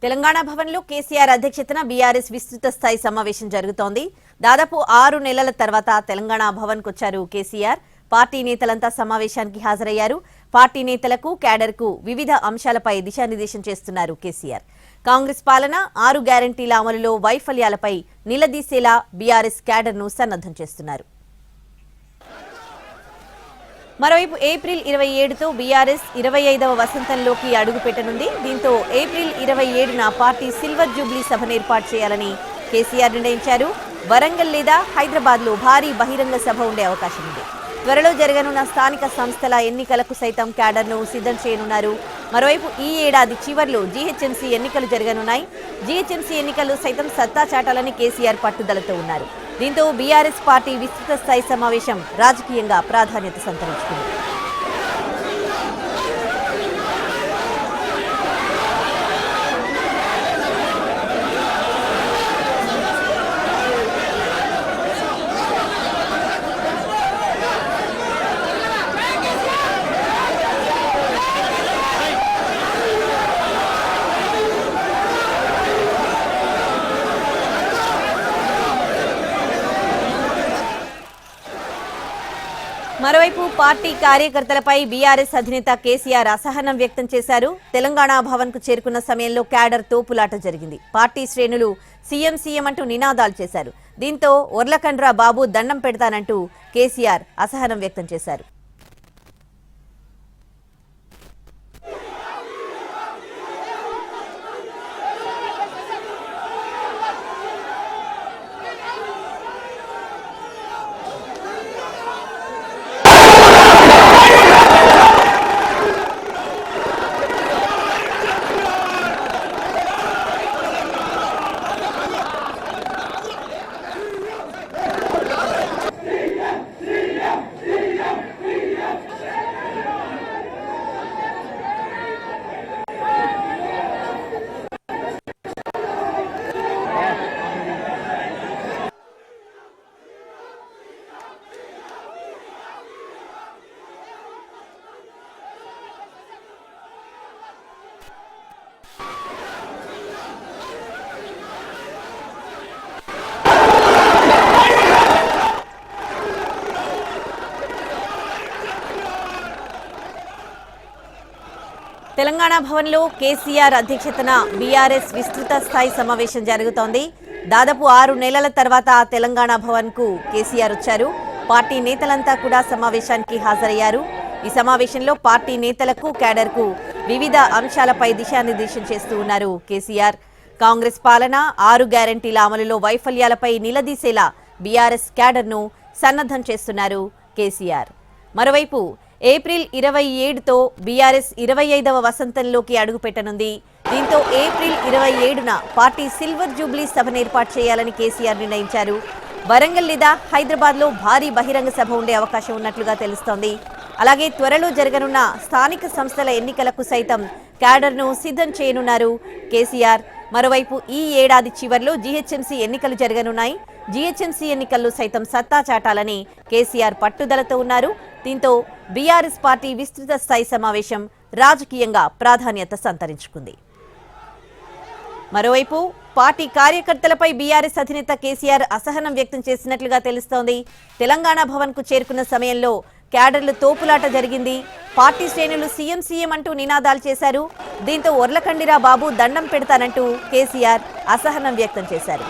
తెలంగాణ భవన్లో కేసీఆర్ అధ్యక్షతన బీఆర్ఎస్ విస్తృత స్థాయి సమావేశం జరుగుతోంది. దాదాపు 6 నెలల తర్వాత తెలంగాణ భవన్ కొచ్చారు కేసీఆర్. పార్టీ నేతలంతా సమావేశానికి హాజరయ్యారు. పార్టీ నేతలకు క్యాడర్కు వివిధ అంశాలపై దిశానిర్దేశం చేస్తున్నారు కేసీఆర్. కాంగ్రెస్ పాలన 6 గ్యారంటీల అమలులో వైఫల్యాలపై నిలదీసేలా బీఆర్ఎస్ క్యాడర్ను సన్నద్ధం చేస్తున్నారు. మరోవైపు ఏప్రిల్ 27తో బీఆర్ఎస్ 25వ వసంతంలోకి అడుగుపెట్టనుంది. దీంతో ఏప్రిల్ 27న పార్టీ సిల్వర్ జూబ్లీ సభను ఏర్పాటు చేయాలని కేసీఆర్ నిర్ణయించారు. వరంగల్ లేదా హైదరాబాద్లో భారీ బహిరంగ సభ ఉండే అవకాశం ఉంది. త్వరలో జరగనున్న స్థానిక సంస్థల ఎన్నికలకు సైతం క్యాడర్ను సిద్ధం చేయనున్నారు. మరోవైపు ఈ ఏడాది చివర్లో జీహెచ్ఎంసీ ఎన్నికలు జరగనున్నాయి. జీహెచ్ఎంసీ ఎన్నికల్లో సైతం సత్తా చాటాలని కేసీఆర్ పట్టుదలతో ఉన్నారు. దీంతో బీఆర్ఎస్ పార్టీ విస్తృత స్థాయి సమావేశం రాజకీయంగా ప్రాధాన్యత సంతరించుకుంది. మరోవైపు పార్టీ కార్యకర్తలపై బీఆర్ఎస్ అధినేత కేసీఆర్ అసహనం వ్యక్తం చేశారు. తెలంగాణ భవన్ కు చేరుకున్న సమయంలో క్యాడర్ తోపులాట జరిగింది. పార్టీ శ్రేణులు సీఎం అంటూ నినాదాలు చేశారు. దీంతో ఒర్లకండ్రా బాబు దండం పెడతానంటూ కేసీఆర్ అసహనం వ్యక్తం చేశారు. తెలంగాణ భవన్లో కేసీఆర్ అధ్యక్షతన బీఆర్ఎస్ విస్తృత స్థాయి సమావేశం జరుగుతోంది. దాదాపు 6 నెలల తర్వాత తెలంగాణ భవన్ కు కేసీఆర్ వచ్చారు. పార్టీ నేతలంతా కూడా సమావేశానికి హాజరయ్యారు. ఈ సమావేశంలో పార్టీ నేతలకు క్యాడర్కు వివిధ అంశాలపై దిశానిర్దేశం చేస్తూ ఉన్నారు కేసీఆర్. కాంగ్రెస్ పాలన 6 గ్యారంటీల అమలులో వైఫల్యాలపై నిలదీసేలా బీఆర్ఎస్ క్యాడర్ను సన్నద్ధం చేస్తున్నారు కేసీఆర్. మరోవైపు ఏప్రిల్ 27తో బీఆర్ఎస్ 25వ వసంతంలోకి అడుగుపెట్టనుంది. దీంతో ఏప్రిల్ 27న పార్టీ సిల్వర్ జూబ్లీ సభను ఏర్పాటు చేయాలని కేసీఆర్ నిర్ణయించారు. వరంగల్ లేదా హైదరాబాద్లో భారీ బహిరంగ సభ ఉండే అవకాశం ఉన్నట్లుగా తెలుస్తోంది. అలాగే త్వరలో జరగనున్న స్థానిక సంస్థల ఎన్నికలకు సైతం క్యాడర్ను సిద్ధం చేయనున్నారు కేసీఆర్. మరోవైపు ఈ ఏడాది చివర్లో జీహెచ్ఎంసీ ఎన్నికలు జరగనున్నాయి. జీహెచ్ఎంసీ ఎన్నికల్లో సైతం సత్తా చాటాలని కేసీఆర్ పట్టుదలతో ఉన్నారు. దీంతో బీఆర్ఎస్ పార్టీ విస్తృత స్థాయి సమావేశం రాజకీయంగా ప్రాధాన్యత సంతరించుకుంది. మరోవైపు పార్టీ కార్యకర్తలపై బీఆర్ఎస్ అధినేత కేసీఆర్ అసహనం వ్యక్తం చేసినట్లుగా తెలుస్తోంది. తెలంగాణ భవన్ కు చేరుకున్న సమయంలో క్యాడర్లు తోపులాట జరిగింది. పార్టీ శ్రేణులు సీఎం అంటూ నినాదాలు చేశారు. దీంతో ఒర్లకండిరా బాబు దండం పెడతానంటూ కేసీఆర్ అసహనం వ్యక్తం చేశారు.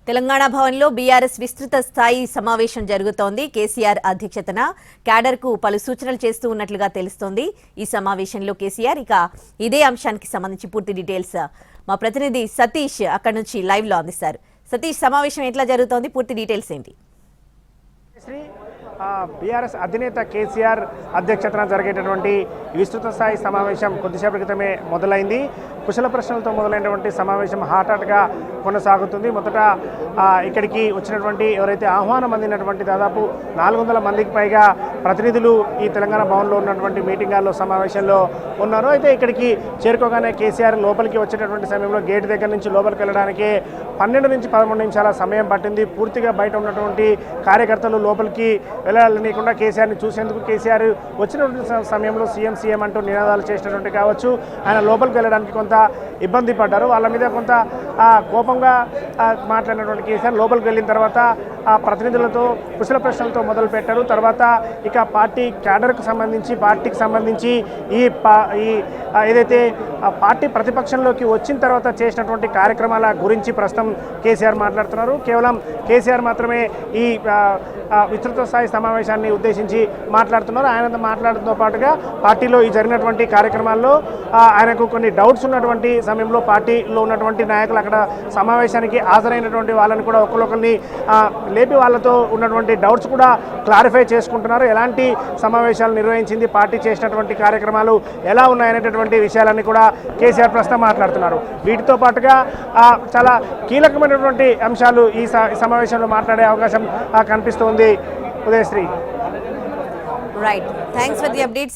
తెలంగాణ భవన్లో బీఆర్ఎస్ విస్తృత స్థాయి సమావేశం జరుగుతోంది. కేసీఆర్ అధ్యక్షతన క్యాడర్కు పలు సూచనలు చేస్తూ ఉన్నట్లుగా తెలుస్తోంది. ఈ సమావేశంలో కేసీఆర్ ఇదే అంశానికి సంబంధించి పూర్తి డీటెయిల్స్ మా ప్రతినిధి సతీష్ అక్కడి నుంచి లైవ్ లో అందిస్తారు. సతీష్, సమావేశం ఎట్లా జరుగుతోంది, పూర్తి డీటెయిల్స్ ఏంటి? బీఆర్ఎస్ అధినేత కేసీఆర్ అధ్యక్షతన జరిగేటటువంటి విస్తృత స్థాయి సమావేశం కొద్దిసేపటి క్రితమే మొదలైంది. కుశల ప్రశ్నలతో మొదలైనటువంటి సమావేశం హాట్గా కొనసాగుతుంది. మొదట ఇక్కడికి వచ్చినటువంటి ఎవరైతే ఆహ్వానం అందినటువంటి దాదాపు 400 మందికి పైగా ప్రతినిధులు ఈ తెలంగాణ భవన్లో ఉన్నటువంటి మీటింగ్ హాల్లో సమావేశంలో ఉన్నారు. అయితే ఇక్కడికి చేరుకోగానే కేసీఆర్ లోపలికి వచ్చేటటువంటి సమయంలో గేట్ దగ్గర నుంచి లోపలికి వెళ్ళడానికి 12 నుంచి 13 నిమిషాల సమయం పట్టింది. పూర్తిగా బయట ఉన్నటువంటి కార్యకర్తలు లోపలికి వెళ్ళాలనికుండా కేసీఆర్ని చూసేందుకు కేసీఆర్ వచ్చినటువంటి సమయంలో సీఎం అంటూ నినాదాలు చేసినటువంటి కావచ్చు, ఆయన లోపలికి వెళ్ళడానికి కొంత ఇబ్బంది పడ్డారు. వాళ్ళ మీద కొంత కోపంగా మాట్లాడినటువంటి కేసీఆర్ లోపలికి వెళ్ళిన తర్వాత ప్రతినిధులతో కుశల ప్రశ్నలతో మొదలు పెట్టారు. తర్వాత ఇక పార్టీ క్యాడర్కు సంబంధించి పార్టీకి సంబంధించి ఈ ఏదైతే పార్టీ ప్రతిపక్షంలోకి వచ్చిన తర్వాత చేసినటువంటి కార్యక్రమాల గురించి ప్రస్తుతం కేసీఆర్ మాట్లాడుతున్నారు. కేవలం కేసీఆర్ మాత్రమే ఈ విస్తృత స్థాయి సమావేశాన్ని ఉద్దేశించి మాట్లాడుతున్నారు. ఆయనతో మాట్లాడడంతో పాటుగా పార్టీలో ఈ జరిగినటువంటి కార్యక్రమాల్లో ఆయనకు కొన్ని డౌట్స్ ఉన్నటువంటి సమయంలో పార్టీలో ఉన్నటువంటి నాయకులు అక్కడ సమావేశానికి హాజరైనటువంటి వాళ్ళని కూడా ఒకరిని లేపి వాళ్ళతో ఉన్నటువంటి డౌట్స్ కూడా క్లారిఫై చేసుకుంటున్నారు. ఎలాంటి సమావేశాలు నిర్వహించింది, పార్టీ చేసినటువంటి కార్యక్రమాలు ఎలా ఉన్నాయనేటటువంటి విషయాలన్నీ కూడా కేసీఆర్ ప్రస్తుతం మాట్లాడుతున్నారు. వీటితో పాటుగా చాలా కీలకమైనటువంటి అంశాలు ఈ సమావేశంలో మాట్లాడే అవకాశం కనిపిస్తోంది. Udayasri. Right, thanks for the updates.